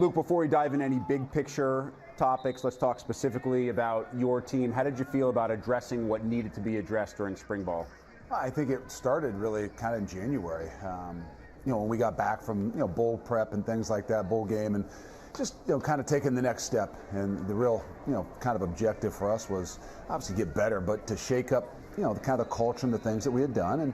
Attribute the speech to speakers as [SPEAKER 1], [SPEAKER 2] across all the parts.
[SPEAKER 1] Luke, before we dive into any big picture topics, let's talk specifically about your team. How did you feel about addressing what needed to be addressed during spring ball?
[SPEAKER 2] I think it started really kind of in January. When we got back from bowl prep and things like that, bowl game, and just kind of taking the next step. And the real kind of objective for us was obviously get better, but to shake up the kind of culture and the things that we had done. And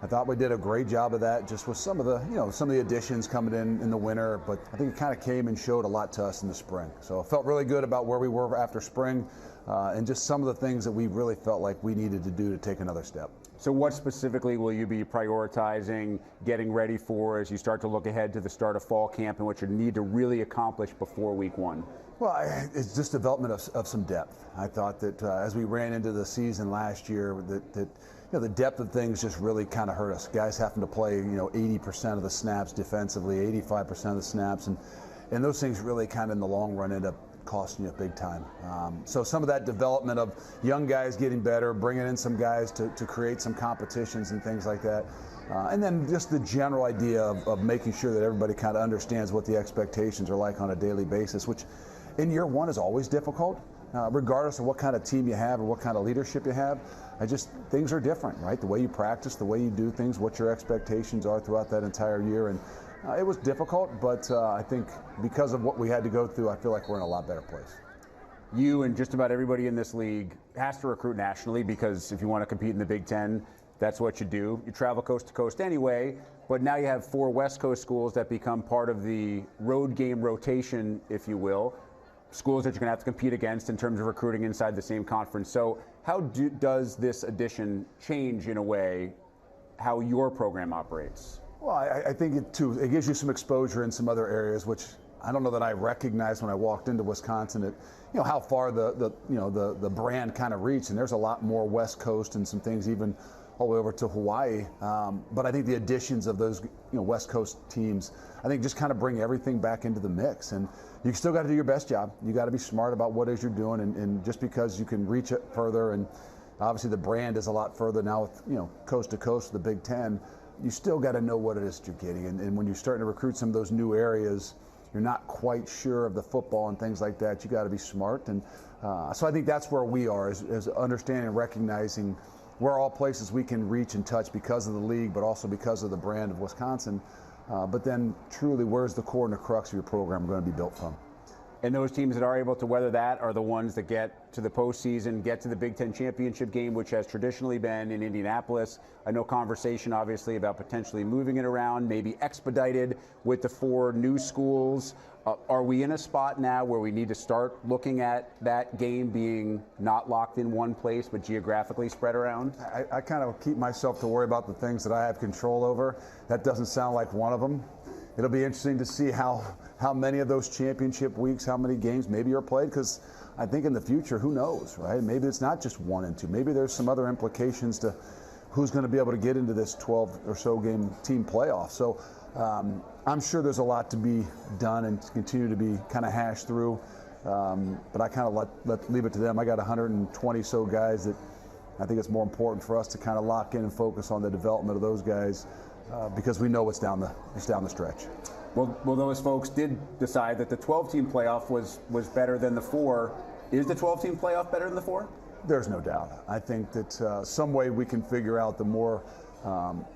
[SPEAKER 2] I thought we did a great job of that, just with some of the additions coming in the winter. But I think it kind of came and showed a lot to us in the spring. So I felt really good about where we were after spring, and just some of the things that we really felt like we needed to do to take another step.
[SPEAKER 1] So what specifically will you be prioritizing, getting ready for as you start to look ahead to the start of fall camp, and what you need to really accomplish before week one?
[SPEAKER 2] Well, it's just development of some depth. I thought that as we ran into the season last year, that the depth of things just really kind of hurt us. Guys having to play 80% of the snaps defensively, 85% of the snaps, and those things really kind of in the long run end up costing you big time. So some of that development of young guys getting better, bringing in some guys to create some competitions and things like that. And then just the general idea of making sure that everybody kind of understands what the expectations are like on a daily basis, which in year one is always difficult, regardless of what kind of team you have or what kind of leadership you have. Things are different, right? The way you practice, the way you do things, what your expectations are throughout that entire year. And it was difficult, but I think because of what we had to go through, I feel like we're in a lot better place.
[SPEAKER 1] You and just about everybody in this league has to recruit nationally, because if you want to compete in the Big Ten, that's what you do. You travel coast to coast anyway, but now you have 4 West Coast schools that become part of the road game rotation, if you will. Schools that you're going to have to compete against in terms of recruiting inside the same conference. So how does this addition change, in a way, how your program operates?
[SPEAKER 2] Well, I think it gives you some exposure in some other areas, which I don't know that I recognized when I walked into Wisconsin. How far the brand kind of reached, and there's a lot more West Coast and some things even all the way over to Hawaii. But I think the additions of those West Coast teams, I think just kind of bring everything back into the mix. And you still got to do your best job. You got to be smart about what it is you're doing, and just because you can reach it further, and obviously the brand is a lot further now with coast to coast with the Big Ten. You still got to know what it is that you're getting. And when you're starting to recruit some of those new areas, you're not quite sure of the football and things like that. You got to be smart. And so I think that's where we are, is understanding and recognizing where all places we can reach and touch because of the league, but also because of the brand of Wisconsin. But then truly, where's the core and the crux of your program going to be built from?
[SPEAKER 1] And those teams that are able to weather that are the ones that get to the postseason, get to the Big Ten championship game, which has traditionally been in Indianapolis. I know conversation, obviously, about potentially moving it around, maybe expedited with the 4 new schools. Are we in a spot now where we need to start looking at that game being not locked in one place, but geographically spread around?
[SPEAKER 2] I kind of keep myself to worry about the things that I have control over. That doesn't sound like one of them. It'll be interesting to see how many of those championship weeks, how many games maybe are played, because I think in the future, who knows, right? Maybe it's not just 1 and 2. Maybe there's some other implications to who's going to be able to get into this 12 or so game team playoff. So I'm sure there's a lot to be done and to continue to be kind of hashed through. But I kind of leave it to them. I got 120 so guys that I think it's more important for us to kind of lock in and focus on the development of those guys. Because we know what's down the stretch.
[SPEAKER 1] Well, those folks did decide that the 12-team playoff was better than the 4. Is the 12-team playoff better than the 4?
[SPEAKER 2] There's no doubt. I think that some way we can figure out the more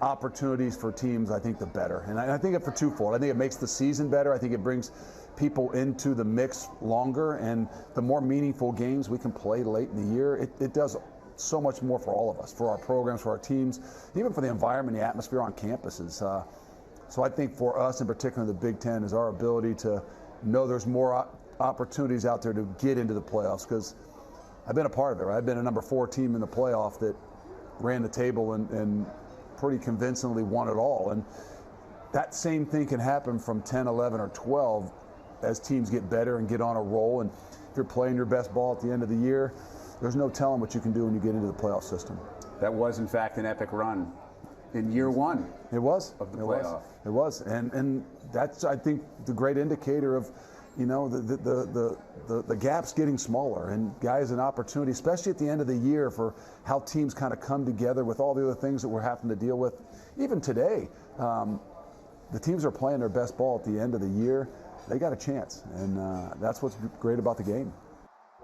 [SPEAKER 2] opportunities for teams, I think the better. And I think it for twofold. I think it makes the season better. I think it brings people into the mix longer, and the more meaningful games we can play late in the year, it does so much more for all of us, for our programs, for our teams, even for the environment, the atmosphere on campuses. So I think for us in particular, the Big Ten is our ability to know there's more opportunities out there to get into the playoffs, because I've been a part of it. Right? I've been a number 4 team in the playoff that ran the table and pretty convincingly won it all. And that same thing can happen from 10, 11, or 12 as teams get better and get on a roll. And if you're playing your best ball at the end of the year, there's no telling what you can do when you get into the playoff system.
[SPEAKER 1] That was, in fact, an epic run in year 1.
[SPEAKER 2] It was.
[SPEAKER 1] Of the playoff.
[SPEAKER 2] It was. And that's, I think, the great indicator of, the gaps getting smaller, and guys an opportunity, especially at the end of the year, for how teams kind of come together with all the other things that we're having to deal with. Even today, the teams are playing their best ball at the end of the year. they got a chance, and that's what's great about the game.